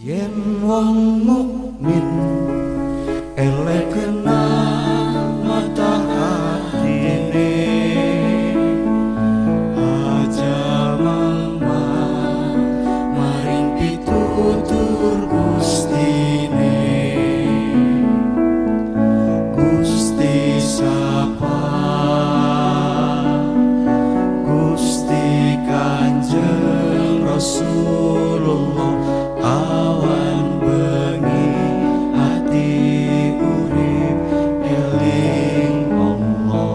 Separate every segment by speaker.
Speaker 1: Yen wong mukmin elek kena mata hatine, aja mama maring pitutur Gustine. Gusti sapa, Gusti Kanjeng Rasulullah, awan bengi hati urip eling Allah.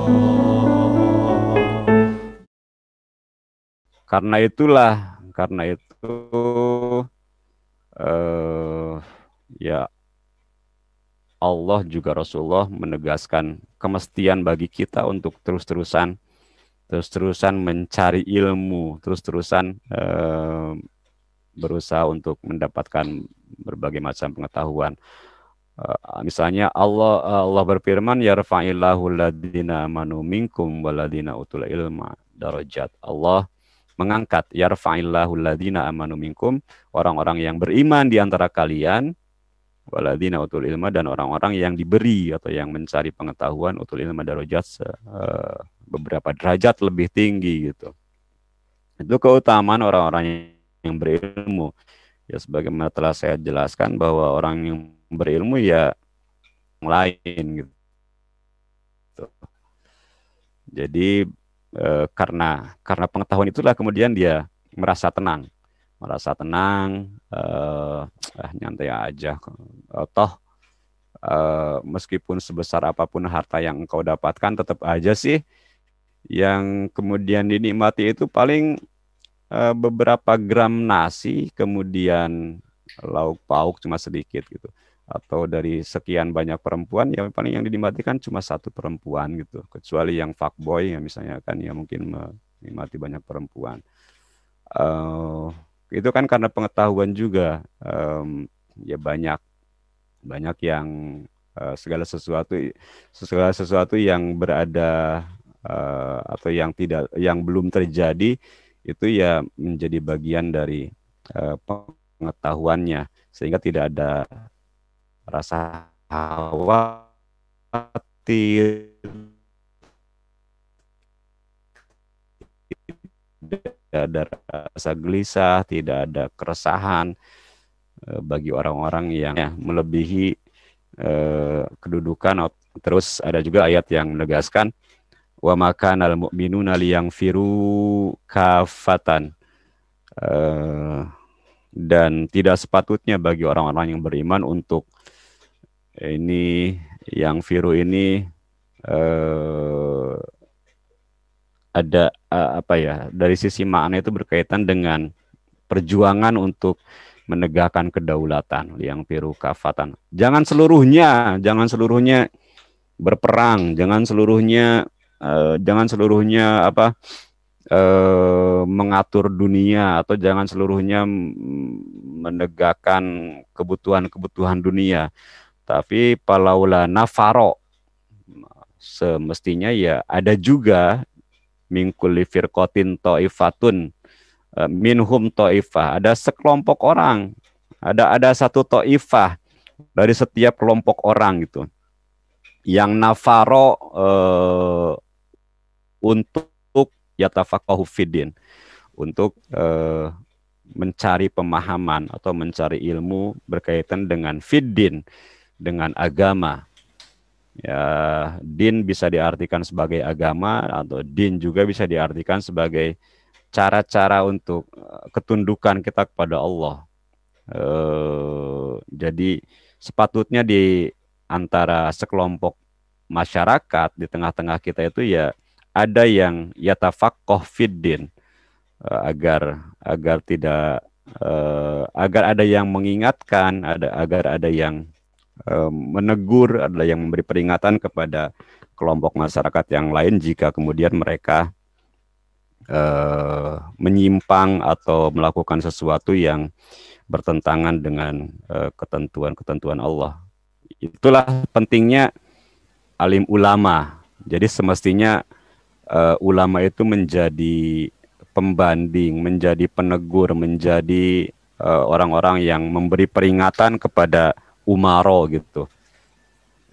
Speaker 2: Karena itu ya Allah juga Rasulullah menegaskan kemestian bagi kita untuk terus-terusan mencari ilmu, terus-terusan berusaha untuk mendapatkan berbagai macam pengetahuan. Misalnya Allah berfirman, yarfa'illahu ladina amanu minkum waladina utul ilma darajat. Allah mengangkat, yarfa'illahu ladina amanu minkum, orang-orang yang beriman di antara kalian, waladina utul ilma, dan orang-orang yang diberi atau yang mencari pengetahuan, utul ilma darajat, beberapa derajat lebih tinggi gitu. Itu keutamaan orang-orang yang berilmu. Ya sebagaimana telah saya jelaskan bahwa orang yang berilmu ya yang lain gitu. Jadi karena pengetahuan itulah kemudian dia merasa tenang, nyantai aja. Toh meskipun sebesar apapun harta yang engkau dapatkan, tetap aja sih yang kemudian dinikmati itu paling beberapa gram nasi, kemudian lauk pauk cuma sedikit gitu. Atau dari sekian banyak perempuan, ya paling yang dinikmati kan cuma satu perempuan gitu. Kecuali yang fuckboy, ya misalnya kan ya mungkin menikmati banyak perempuan. Eh, itu kan karena pengetahuan juga. Ya banyak yang segala sesuatu yang berada atau yang belum terjadi itu ya menjadi bagian dari pengetahuannya, sehingga tidak ada rasa khawatir, tidak ada rasa gelisah, tidak ada keresahan bagi orang-orang yang ya, melebihi kedudukan. Terus ada juga ayat yang menegaskan, wa makanal mu'minuna liyangfiru kafatan. Dan tidak sepatutnya bagi orang-orang yang beriman untuk ini yang firu ini eh, ada apa ya, dari sisi makna itu berkaitan dengan perjuangan untuk menegakkan kedaulatan, yang firu kafatan. Jangan seluruhnya berperang, jangan seluruhnya apa mengatur dunia, atau jangan seluruhnya menegakkan kebutuhan-kebutuhan dunia. Tapi palaula nafaro, semestinya ya ada juga mingkuli firqatin ta'ifatun minhum ta'ifah, ada sekelompok orang, ada satu ta'ifah dari setiap kelompok orang gitu, yang nafaro untuk yatafaqahu fiddin, untuk mencari pemahaman atau mencari ilmu berkaitan dengan fiddin, dengan agama. Ya, din bisa diartikan sebagai agama, atau din juga bisa diartikan sebagai cara-cara untuk ketundukan kita kepada Allah. Jadi sepatutnya di antara sekelompok masyarakat di tengah-tengah kita itu ya ada yang yatafaqoh fiddin, agar tidak agar ada yang mengingatkan, agar ada yang menegur, ada yang memberi peringatan kepada kelompok masyarakat yang lain jika kemudian mereka menyimpang atau melakukan sesuatu yang bertentangan dengan ketentuan-ketentuan Allah. Itulah pentingnya alim ulama. Jadi semestinya ulama itu menjadi pembanding, menjadi penegur, menjadi orang-orang yang memberi peringatan kepada umaro gitu.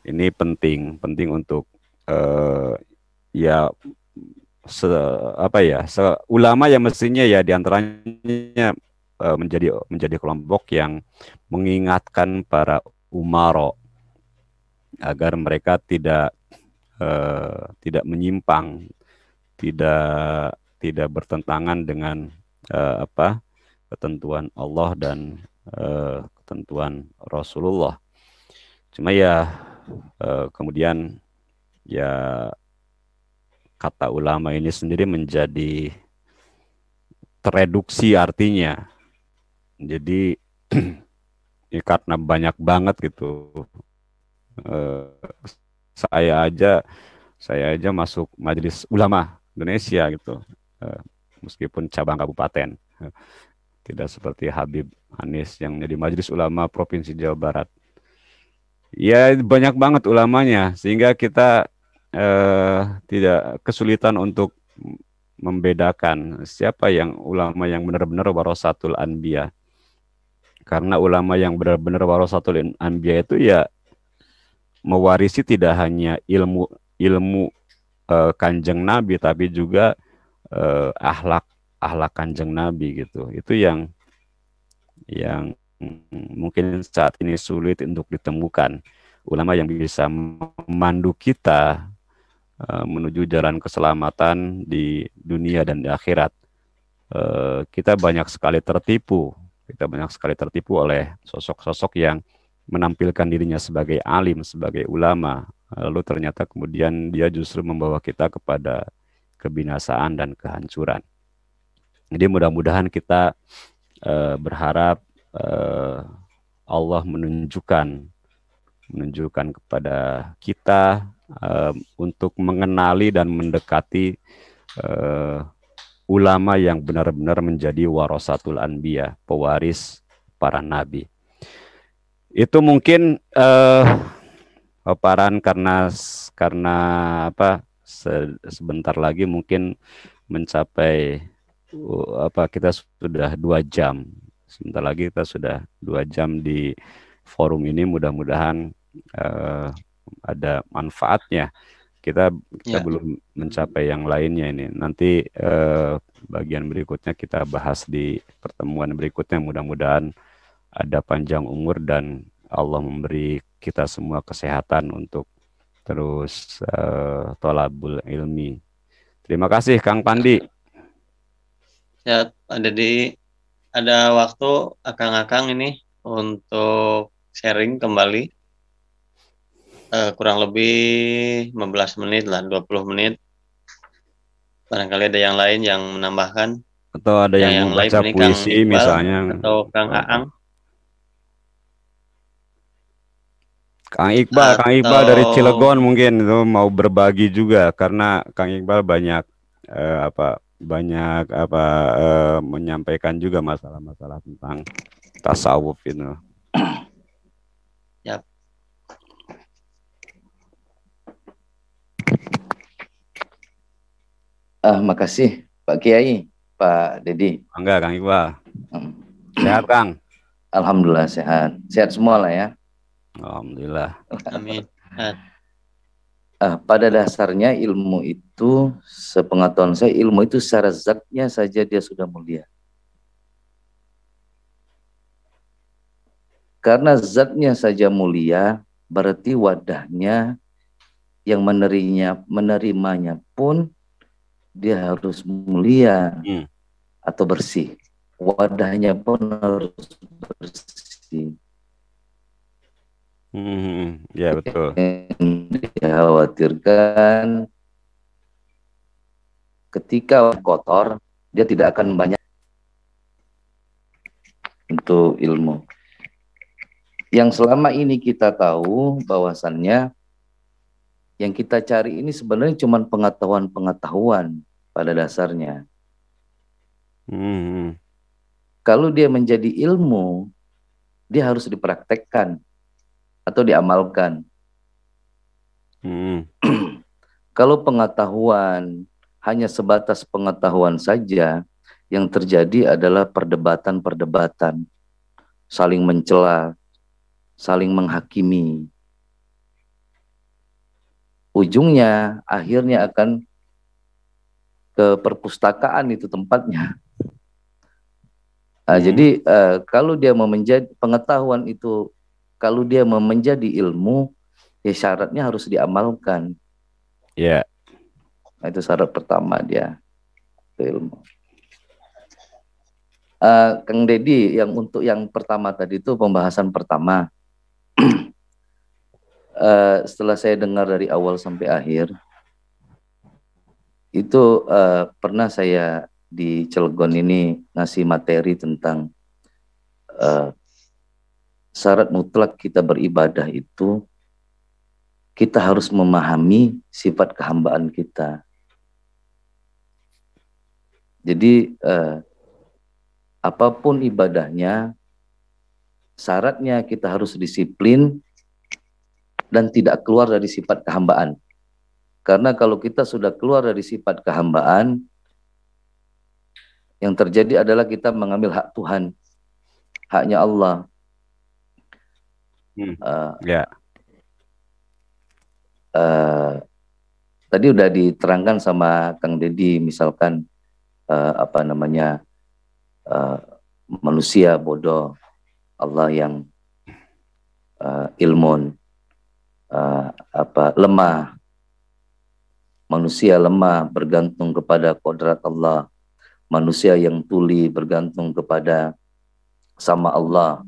Speaker 2: Ini penting untuk ya ulama yang mestinya ya diantaranya menjadi kelompok yang mengingatkan para umaro agar mereka tidak menyimpang, tidak bertentangan dengan ketentuan Allah dan ketentuan Rasulullah. Cuma ya kemudian ya kata ulama ini sendiri menjadi tereduksi artinya. Jadi ya karena banyak banget gitu. Saya aja masuk Majelis Ulama Indonesia gitu. Meskipun cabang kabupaten. Tidak seperti Habib Anis yang menjadi Majelis Ulama Provinsi Jawa Barat. Ya banyak banget ulamanya sehingga kita tidak kesulitan untuk membedakan siapa yang ulama yang benar-benar warasatul anbiya. Karena ulama yang benar-benar warasatul anbiya itu ya mewarisi tidak hanya ilmu Kanjeng Nabi tapi juga akhlak Kanjeng Nabi gitu. Itu yang mungkin saat ini sulit untuk ditemukan. Ulama yang bisa memandu kita menuju jalan keselamatan di dunia dan di akhirat. Kita banyak sekali tertipu oleh sosok-sosok yang menampilkan dirinya sebagai alim, sebagai ulama, lalu ternyata kemudian dia justru membawa kita kepada kebinasaan dan kehancuran. Jadi mudah-mudahan kita berharap Allah menunjukkan kepada kita untuk mengenali dan mendekati ulama yang benar-benar menjadi warasatul anbiya, pewaris para nabi. Itu mungkin paparan karena sebentar lagi mungkin mencapai kita sudah 2 jam. Sebentar lagi kita sudah 2 jam di forum ini. Mudah-mudahan ada manfaatnya. Kita belum mencapai yang lainnya ini. Nanti bagian berikutnya kita bahas di pertemuan berikutnya. Mudah-mudahan ada panjang umur dan Allah memberi kita semua kesehatan untuk terus thalabul ilmi. Terima kasih Kang Pandi.
Speaker 3: Ya, ada waktu akang-akang ini untuk sharing kembali. Kurang lebih 15 menit lah, 20 menit. Barangkali ada yang lain yang menambahkan.
Speaker 2: Atau ada yang mau baca puisi misalnya.
Speaker 3: Atau Kang Aang.
Speaker 2: Kang Iqbal dari Cilegon mungkin itu mau berbagi juga karena Kang Iqbal banyak menyampaikan juga masalah-masalah tentang tasawuf itu.
Speaker 3: Yap.
Speaker 4: Makasih Pak Kiai, Pak Dedi.
Speaker 2: Enggak Kang Iqbal. Sehat Kang?
Speaker 4: Alhamdulillah sehat. Sehat semua lah ya.
Speaker 2: Alhamdulillah.
Speaker 3: Amin.
Speaker 4: Pada dasarnya ilmu itu, sepengetahuan saya, ilmu itu secara zatnya saja dia sudah mulia. Karena zatnya saja mulia, berarti wadahnya yang menerimanya pun dia harus mulia atau bersih. Wadahnya pun harus bersih.
Speaker 2: Ya betul.
Speaker 4: Dikhawatirkan ketika kotor dia tidak akan banyak untuk ilmu. Yang selama ini kita tahu bahwasannya yang kita cari ini sebenarnya cuma pengetahuan pada dasarnya. Kalau dia menjadi ilmu, dia harus dipraktekkan atau diamalkan.
Speaker 2: Kalau pengetahuan hanya sebatas pengetahuan saja,
Speaker 4: yang terjadi adalah perdebatan-perdebatan, saling mencela, saling menghakimi. Ujungnya akhirnya akan ke perpustakaan itu tempatnya. Jadi kalau dia mau menjadi pengetahuan itu, kalau dia mau menjadi ilmu, ya syaratnya harus diamalkan.
Speaker 2: Ya.
Speaker 4: Nah, itu syarat pertama dia ke ilmu. Kang Deddy, yang untuk yang pertama tadi itu pembahasan pertama. Setelah saya dengar dari awal sampai akhir, itu pernah saya di Cilegon ini ngasih materi tentang syarat mutlak kita beribadah itu kita harus memahami sifat kehambaan kita. Jadi apapun ibadahnya, syaratnya kita harus disiplin dan tidak keluar dari sifat kehambaan. Karena kalau kita sudah keluar dari sifat kehambaan, yang terjadi adalah kita mengambil hak Tuhan, haknya Allah. Tadi udah diterangkan sama Kang Deddy, misalkan manusia bodoh, Allah yang ilmun, lemah, manusia lemah bergantung kepada kodrat Allah, manusia yang tuli bergantung kepada sama Allah,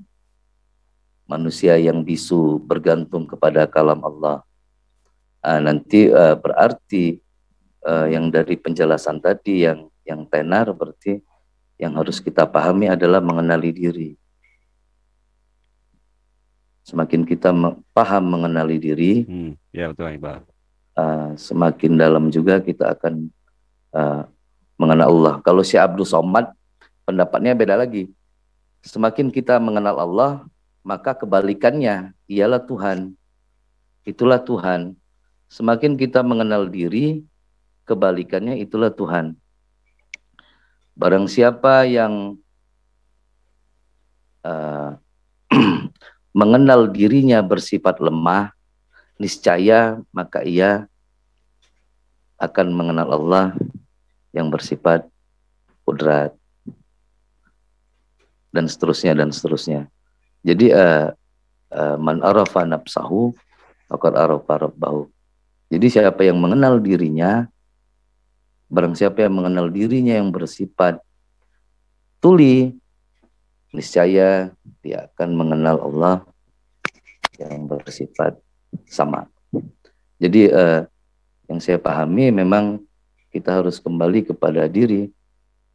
Speaker 4: manusia yang bisu bergantung kepada kalam Allah. Nanti berarti yang dari penjelasan tadi yang tenar, berarti yang harus kita pahami adalah mengenali diri. Semakin kita paham mengenali diri,
Speaker 2: ya betul, Iqbal.
Speaker 4: Semakin dalam juga kita akan mengenal Allah. Kalau si Abdul Somad pendapatnya beda lagi. Semakin kita mengenal Allah, maka kebalikannya ialah Tuhan. Itulah Tuhan. Semakin kita mengenal diri, kebalikannya itulah Tuhan. Barang siapa yang mengenal dirinya bersifat lemah, niscaya maka ia akan mengenal Allah yang bersifat kudrat, dan seterusnya dan seterusnya. Jadi man arafa nafsahu faqad arafa rabbahu. Jadi siapa yang mengenal dirinya, barang siapa yang mengenal dirinya yang bersifat tuli, niscaya dia akan mengenal Allah yang bersifat sama. Jadi yang saya pahami memang kita harus kembali kepada diri.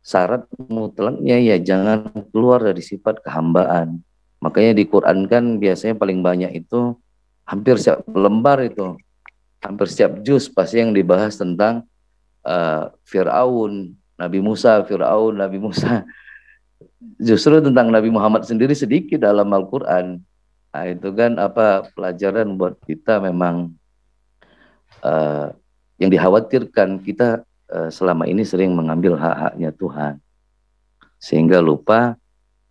Speaker 4: Syarat mutlaknya ya jangan keluar dari sifat kehambaan. Makanya di Quran kan biasanya paling banyak itu hampir setiap lembar itu, hampir setiap juz pasti yang dibahas tentang Fir'aun, Nabi Musa, Fir'aun, Nabi Musa. Justru tentang Nabi Muhammad sendiri sedikit dalam Al-Quran. Nah, itu kan pelajaran buat kita memang yang dikhawatirkan kita selama ini sering mengambil hak-haknya Tuhan. Sehingga lupa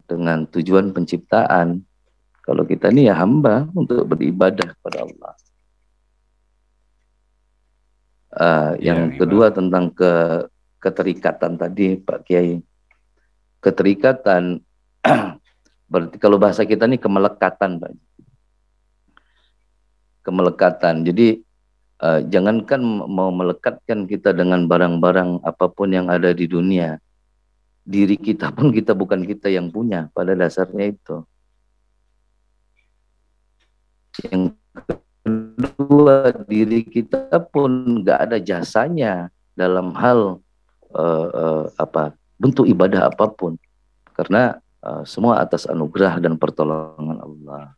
Speaker 4: dengan tujuan penciptaan. Kalau kita ini ya hamba untuk beribadah kepada Allah. Yang kedua tentang keterikatan tadi Pak Kiai. Keterikatan berarti kalau bahasa kita ini kemelekatan Pak. Kemelekatan. Jadi jangankan mau melekatkan kita dengan barang-barang apapun yang ada di dunia. Diri kita pun kita bukan kita yang punya pada dasarnya itu. Yang kedua, diri kita pun nggak ada jasanya dalam hal bentuk ibadah apapun, karena semua atas anugerah dan pertolongan Allah.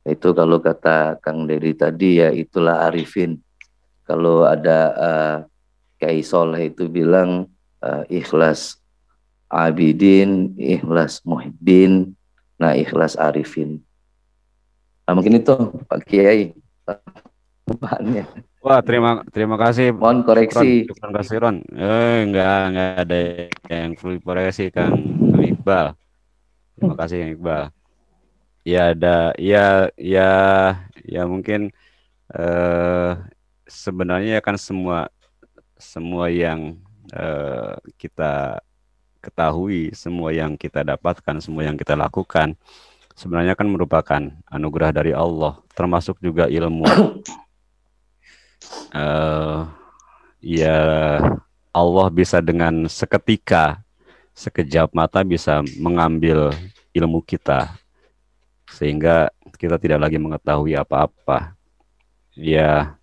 Speaker 4: Itu kalau kata Kang Deddy tadi ya itulah arifin. Kalau ada Kiai Soleh itu bilang ikhlas abidin, ikhlas muhibbin, nah ikhlas arifin. Nah, mungkin itu Pak Kiai bahannya.
Speaker 2: Wah, terima kasih.
Speaker 4: Mohon koreksi.
Speaker 2: Syukron kasiron. Enggak ada yang perlu koreksi Kang Iqbal. Terima kasih Kang Iqbal. Ya ada ya ya mungkin eh sebenarnya kan semua yang kita ketahui, semua yang kita dapatkan, semua yang kita lakukan sebenarnya kan merupakan anugerah dari Allah, termasuk juga ilmu. eh Ya, Allah bisa dengan seketika, sekejap mata bisa mengambil ilmu kita, sehingga kita tidak lagi mengetahui apa-apa. Ya,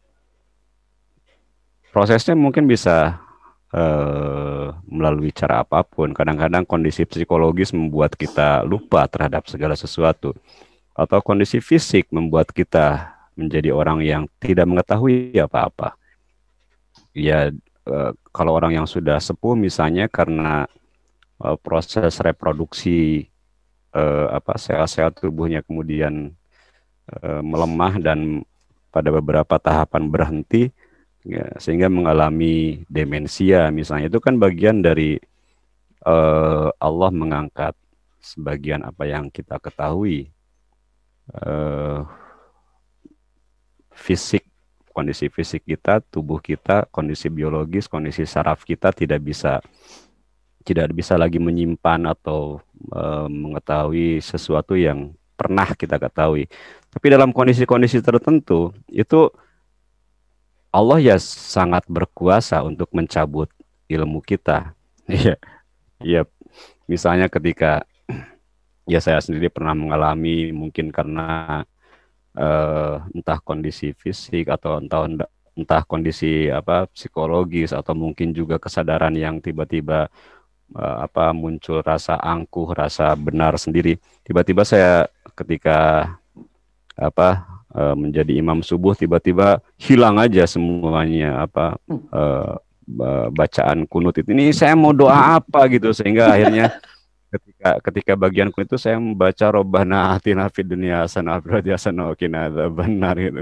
Speaker 2: prosesnya mungkin bisa melalui cara apapun. Kadang-kadang kondisi psikologis membuat kita lupa terhadap segala sesuatu, atau kondisi fisik membuat kita menjadi orang yang tidak mengetahui apa-apa. Ya, kalau orang yang sudah sepuh misalnya karena proses reproduksi sel-sel tubuhnya kemudian melemah dan pada beberapa tahapan berhenti, ya, sehingga mengalami demensia misalnya, itu kan bagian dari Allah mengangkat sebagian apa yang kita ketahui, fisik, kondisi fisik kita, tubuh kita, kondisi biologis, kondisi saraf kita tidak bisa lagi menyimpan atau mengetahui sesuatu yang pernah kita ketahui. Tapi dalam kondisi-kondisi tertentu itu Allah ya sangat berkuasa untuk mencabut ilmu kita. Iya, iya. Misalnya ketika ya saya sendiri pernah mengalami, mungkin karena entah kondisi fisik atau entah kondisi psikologis, atau mungkin juga kesadaran yang tiba-tiba muncul rasa angkuh, rasa benar sendiri. Tiba-tiba saya ketika menjadi imam subuh, tiba-tiba hilang aja semuanya bacaan kunut itu. Ini saya mau doa apa gitu, sehingga akhirnya ketika bagian kunut itu saya membaca Robbana atina fid dunya hasanah wa fil hasanah wa qina adzabannar gitu.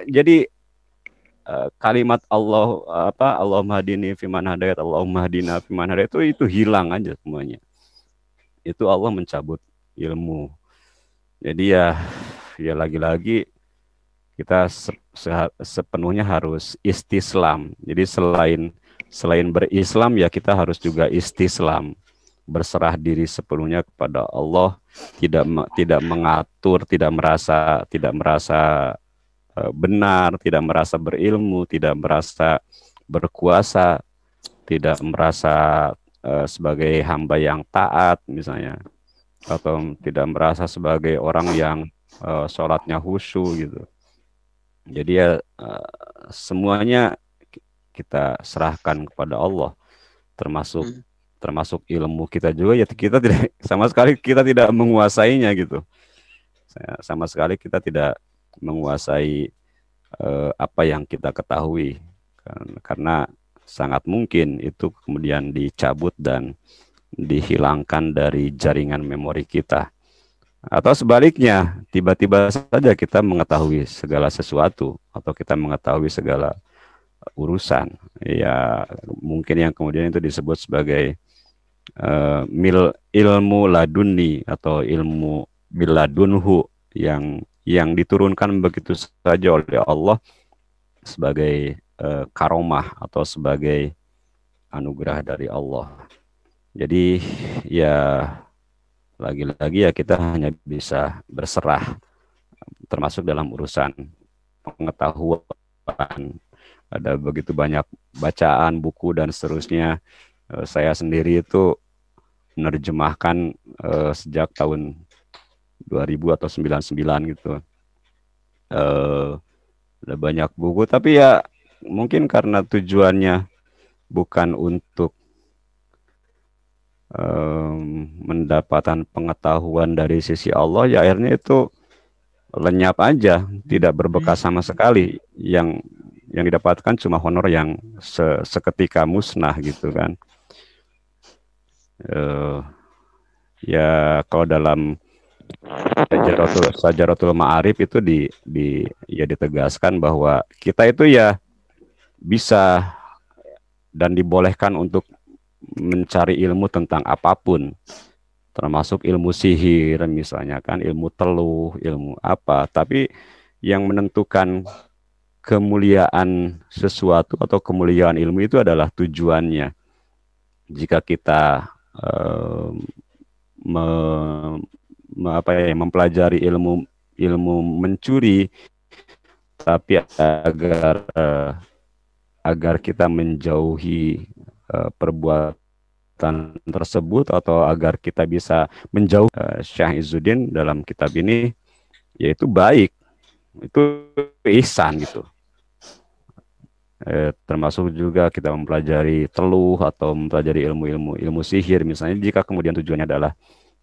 Speaker 2: Jadi kalimat Allahumma hadini fiman hadayat, Allahumma hadina fiman hadayat itu hilang aja semuanya. Itu Allah mencabut ilmu. Jadi ya lagi-lagi kita sepenuhnya harus istislam. Jadi selain berislam ya kita harus juga istislam, berserah diri sepenuhnya kepada Allah, tidak mengatur, tidak merasa benar, tidak merasa berilmu, tidak merasa berkuasa, tidak merasa sebagai hamba yang taat misalnya, atau tidak merasa sebagai orang yang sholatnya khusyuk gitu. Jadi ya semuanya kita serahkan kepada Allah, termasuk ilmu kita juga, ya kita tidak sama sekali kita tidak menguasainya gitu. Sama sekali kita tidak menguasai apa yang kita ketahui, karena sangat mungkin itu kemudian dicabut dan dihilangkan dari jaringan memori kita. Atau sebaliknya, tiba-tiba saja kita mengetahui segala sesuatu, atau kita mengetahui segala urusan. Ya, mungkin yang kemudian itu disebut sebagai ilmu laduni atau ilmu miladunhu, yang diturunkan begitu saja oleh Allah sebagai karomah atau sebagai anugerah dari Allah. Jadi ya lagi-lagi ya kita hanya bisa berserah, termasuk dalam urusan pengetahuan. Ada begitu banyak bacaan, buku, dan seterusnya. Saya sendiri itu menerjemahkan sejak tahun 2000 atau 99 gitu. Ada banyak buku, tapi ya mungkin karena tujuannya bukan untuk mendapatkan pengetahuan dari sisi Allah, ya akhirnya itu lenyap aja, tidak berbekas sama sekali. Yang didapatkan cuma honor yang seketika musnah gitu kan. Ya kalau dalam Syajaratul Ma'arif itu ya ditegaskan bahwa kita itu ya bisa dan dibolehkan untuk mencari ilmu tentang apapun, termasuk ilmu sihir misalnya kan, ilmu teluh, ilmu apa, tapi yang menentukan kemuliaan sesuatu atau kemuliaan ilmu itu adalah tujuannya. Jika kita mempelajari ilmu mencuri, tapi agar kita menjauhi perbuatan tersebut, atau agar kita bisa menjauh, Syekh Izzuddin dalam kitab ini, yaitu baik, itu ihsan gitu. Termasuk juga kita mempelajari teluh atau mempelajari ilmu sihir misalnya, jika kemudian tujuannya adalah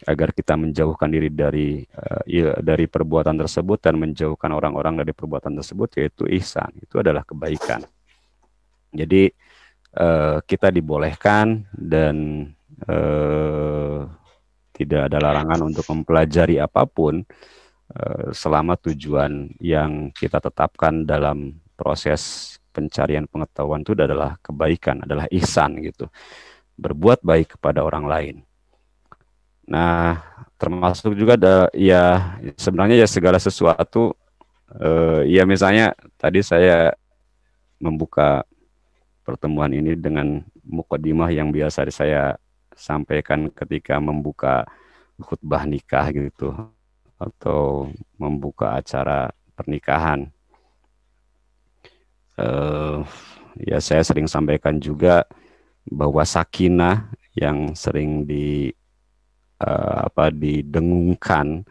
Speaker 2: agar kita menjauhkan diri dari perbuatan tersebut dan menjauhkan orang-orang dari perbuatan tersebut, yaitu ihsan, itu adalah kebaikan. Jadi kita dibolehkan dan tidak ada larangan untuk mempelajari apapun selama tujuan yang kita tetapkan dalam proses pencarian pengetahuan itu adalah kebaikan, adalah ihsan gitu, berbuat baik kepada orang lain. Nah, termasuk juga ya sebenarnya ya segala sesuatu, ya misalnya tadi saya membuka pertemuan ini dengan mukadimah yang biasa saya sampaikan ketika membuka khutbah nikah gitu, atau membuka acara pernikahan. Ya saya sering sampaikan juga bahwa sakinah yang sering didengungkan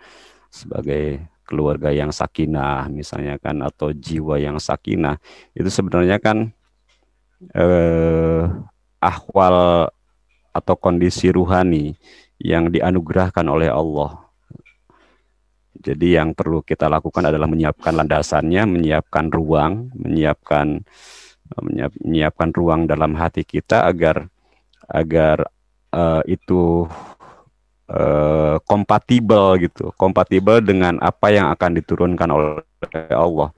Speaker 2: sebagai keluarga yang sakinah misalnya kan, atau jiwa yang sakinah, itu sebenarnya kan ahwal atau kondisi ruhani yang dianugerahkan oleh Allah. Jadi yang perlu kita lakukan adalah menyiapkan landasannya, menyiapkan ruang dalam hati kita agar itu kompatibel dengan apa yang akan diturunkan oleh Allah.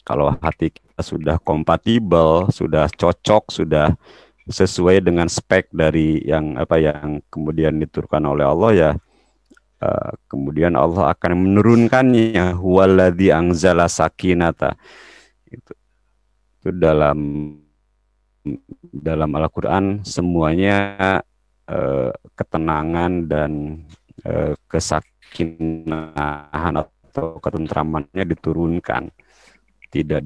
Speaker 2: Kalau hati kita sudah kompatibel, sudah cocok, sudah sesuai dengan spek dari yang kemudian diturunkan oleh Allah, ya kemudian Allah akan menurunkannya. Huwaladzi anzala sakinata. Itu dalam Al-Qur'an semuanya ketenangan dan kesakinahan atau ketentramannya diturunkan, tidak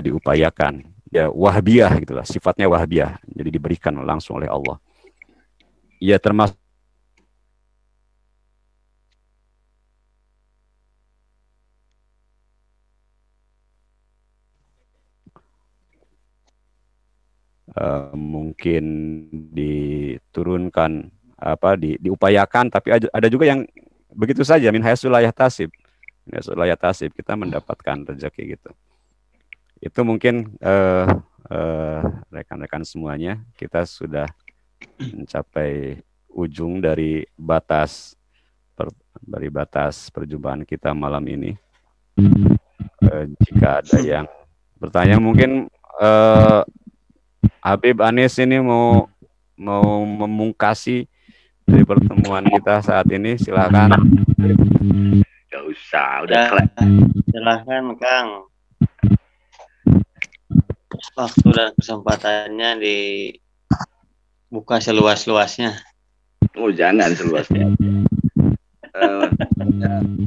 Speaker 2: diupayakan. Ya wahbiyah gitulah, sifatnya wahbiyah, jadi diberikan langsung oleh Allah. Ya termasuk mungkin diturunkan diupayakan, tapi ada juga yang begitu saja, min haitsu la yahtasib, kita mendapatkan rezeki gitu. Itu mungkin rekan-rekan semuanya, kita sudah mencapai ujung dari batas perjumpaan kita malam ini. Jika ada yang bertanya, mungkin Habib Anis ini mau memungkasi dari pertemuan kita saat ini, silakan.
Speaker 4: Gak usah, udah
Speaker 3: Silakan Kang. Waktu dan kesempatannya dibuka seluas-luasnya.
Speaker 4: Oh jangan seluasnya.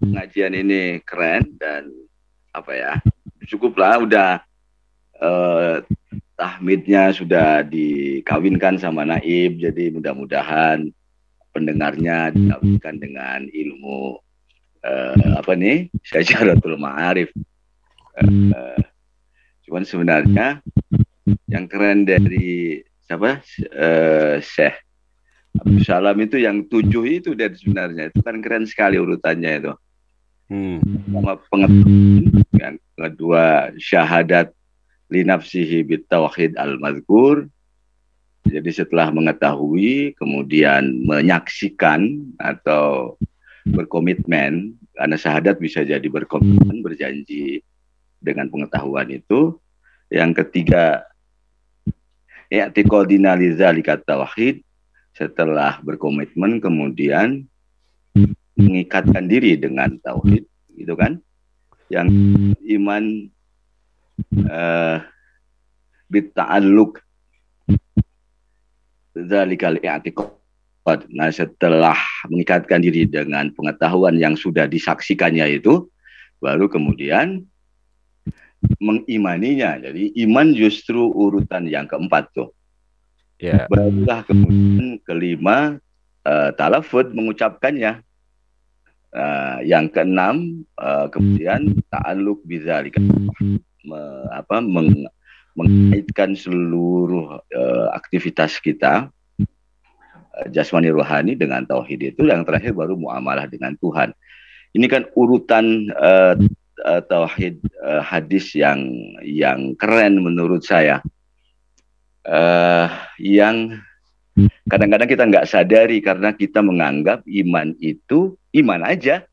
Speaker 4: Pengajian ini keren dan cukuplah, udah tahmidnya sudah dikawinkan sama Naib, jadi mudah-mudahan pendengarnya dikawinkan dengan ilmu Syajaratul Ma'arif. Cuman sebenarnya yang keren dari Syekh Abdul Salam itu yang 7 itu, dan sebenarnya itu kan keren sekali urutannya itu. Sama pengetahuan, yang kedua syahadat linafsihi bitauhid al-mazkur. Jadi setelah mengetahui kemudian menyaksikan atau
Speaker 5: berkomitmen, karena syahadat bisa jadi berkomitmen, berjanji dengan pengetahuan itu. Yang ketiga, i'tiqadina lidzalika tauhid, setelah berkomitmen kemudian mengikatkan diri dengan tauhid, gitu kan? Yang iman bitta'alluq dzalikal i'tiqad. Nah, setelah mengikatkan diri dengan pengetahuan yang sudah disaksikannya itu, baru kemudian mengimaninya. Jadi iman justru urutan yang keempat tuh.
Speaker 2: Ya.
Speaker 5: Barulah kemudian kelima talafud, mengucapkannya. Yang keenam kemudian ta'alluq bidzalika, mengaitkan seluruh aktivitas kita jasmani rohani dengan tauhid itu. Yang terakhir baru muamalah dengan Tuhan. Ini kan urutan tauhid hadis yang keren menurut saya, yang kadang-kadang kita nggak sadari karena kita menganggap iman itu iman aja.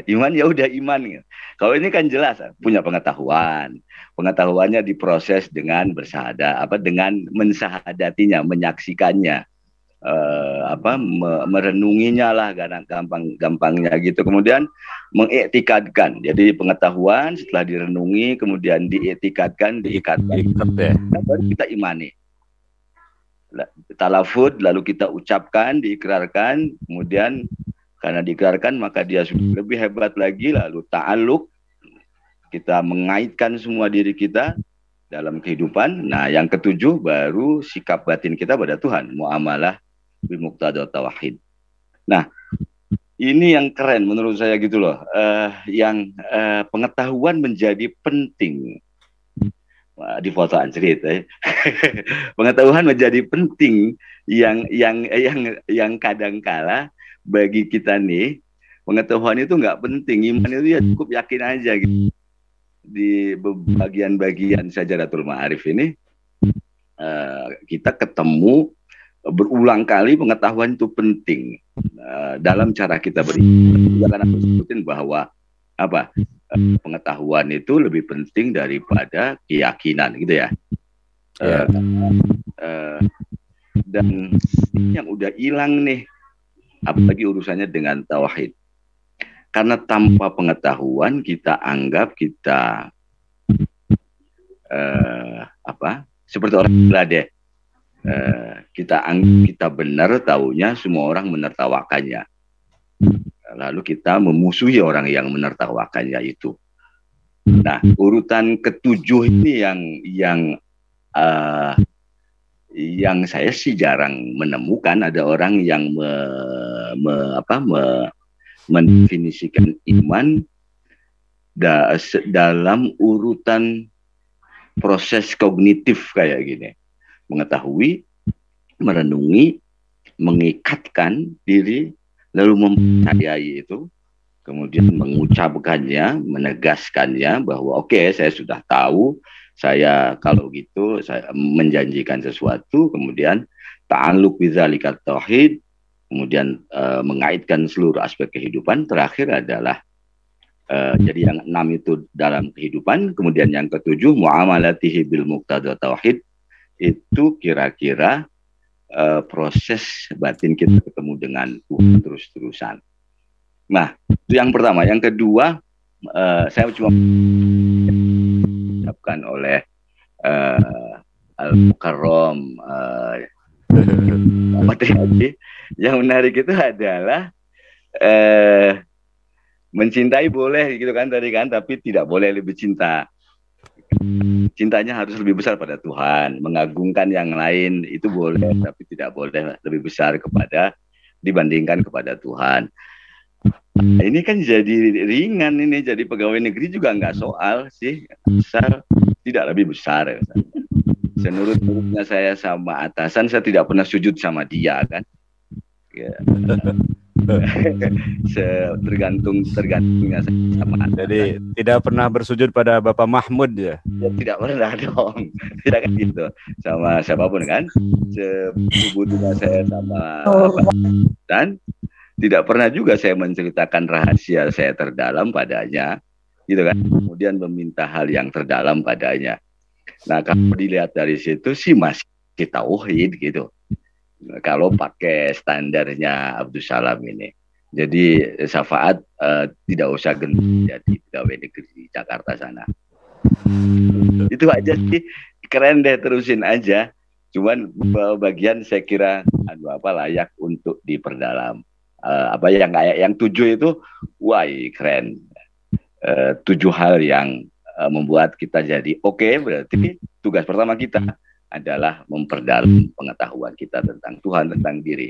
Speaker 5: Iman ya udah iman. Kalau ini kan jelas punya pengetahuan, pengetahuannya diproses dengan bersahadat, dengan mensahadatinya, menyaksikannya, merenunginya lah, gampangnya gitu. Kemudian mengiktikadkan. Jadi pengetahuan setelah direnungi kemudian diiktikadkan, diikatkan, baru kita imani. Talafud lalu kita ucapkan, diikrarkan, kemudian karena diikrarkan maka dia sudah lebih hebat lagi. Lalu ta'alluq, kita mengaitkan semua diri kita dalam kehidupan. Nah, yang ketujuh baru sikap batin kita pada Tuhan, muamalah bimuqtada tauhid. Nah, ini yang keren menurut saya gitu loh, yang pengetahuan menjadi penting. Di foto anjrit, pengetahuan menjadi penting, yang kadangkala bagi kita nih pengetahuan itu nggak penting, iman itu ya cukup yakin aja gitu. Di bagian-bagian Syajaratul Ma'arif ini kita ketemu berulang kali pengetahuan itu penting dalam cara kita beriman. Karena aku sebutin bahwa pengetahuan itu lebih penting daripada keyakinan, gitu ya. Dan yang udah hilang nih, apalagi urusannya dengan tauhid. Karena tanpa pengetahuan kita anggap kita seperti orang gila deh. Kita anggap kita benar, taunya semua orang menertawakannya. Lalu kita memusuhi orang yang menertawakannya itu. Nah, urutan ketujuh ini yang saya sih jarang menemukan ada orang yang mendefinisikan iman dalam urutan proses kognitif kayak gini. Mengetahui, merenungi, mengikatkan diri, lalu mempercayai itu, kemudian mengucapkannya, menegaskannya bahwa oke, saya sudah tahu, saya kalau gitu saya menjanjikan sesuatu, kemudian ta'alluq bidzalika tauhid, kemudian mengaitkan seluruh aspek kehidupan. Terakhir adalah jadi yang 6 itu dalam kehidupan, kemudian yang ketujuh muamalatihi bil muqtada tauhid, itu kira-kira proses batin kita ketemu dengan Tuhan terus-terusan. Nah, itu yang pertama. Yang kedua, saya cuma diucapkan oleh Al-Mukarram yang menarik itu adalah mencintai boleh gitu kan tadi kan, tapi tidak boleh lebih cinta. Cintanya harus lebih besar pada Tuhan. Mengagungkan yang lain itu boleh, tapi tidak boleh lebih besar dibandingkan kepada Tuhan. Nah, ini kan jadi ringan, ini jadi pegawai negeri juga nggak soal sih, besar tidak lebih besar. Senurut-nurutnya saya sama atasan, saya tidak pernah sujud sama dia kan. Ya. Tergantungnya sama.
Speaker 2: Jadi tidak pernah bersujud pada Bapak Mahmud ya?
Speaker 5: Ya tidak pernah dong, tidak kan gitu sama siapapun kan. Sebetulnya saya sama dan tidak pernah juga saya menceritakan rahasia saya terdalam padanya, gitu kan. Kemudian meminta hal yang terdalam padanya. Nah, kalau dilihat dari situ sih masih tauhid gitu. Kalau pakai standarnya Abdus Salam ini. Jadi syafaat tidak usah gendut ya di pegawai negeri di Jakarta sana. Itu aja sih, keren deh, terusin aja. Cuman bagian saya kira layak untuk diperdalam. Yang 7 itu, wah keren. 7 hal yang membuat kita jadi oke, berarti tugas pertama kita adalah memperdalam pengetahuan kita tentang Tuhan, tentang diri.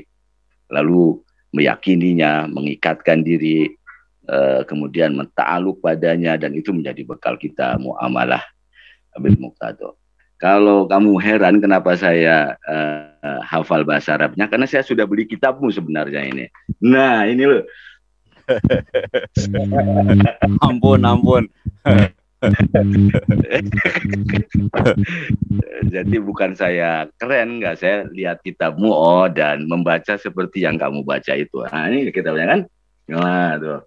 Speaker 5: Lalu meyakininya, mengikatkan diri, kemudian menta'aluk padanya, dan itu menjadi bekal kita muamalah bil muqtado. Kalau kamu heran kenapa saya hafal bahasa Arabnya, karena saya sudah beli kitabmu sebenarnya ini. Nah, ini loh.
Speaker 2: Ampun.
Speaker 5: Jadi bukan saya keren, enggak, saya lihat kitabmu dan membaca seperti yang kamu baca itu. Nah, ini kitabnya kan. Nah, tuh.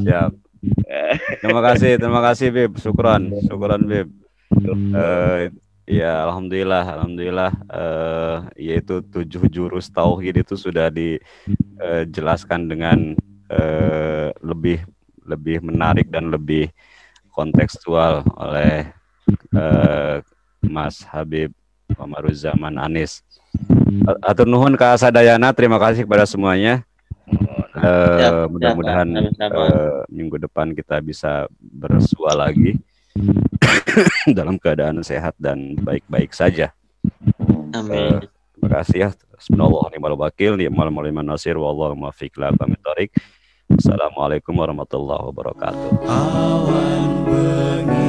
Speaker 2: Siap. Terima kasih Bib. Syukran Bib. Ya, alhamdulillah, yaitu 7 jurus tauhid itu sudah dijelaskan dengan lebih menarik dan lebih kontekstual oleh Mas Habib Omaruzaman Anis. Atur nuhun ka sadayana, terima kasih kepada semuanya. Mudah-mudahan minggu depan kita bisa bersua lagi dalam keadaan sehat dan baik-baik saja.
Speaker 3: Amin.
Speaker 2: Terima kasih ya. Bismillahirrahmanirrahim. Ni'mal wakil, ni'mal mauliman nasir, wallahu muwaffiq ila aqwamit thoriq. Assalamualaikum warahmatullahi wabarakatuh.
Speaker 1: Awan bengi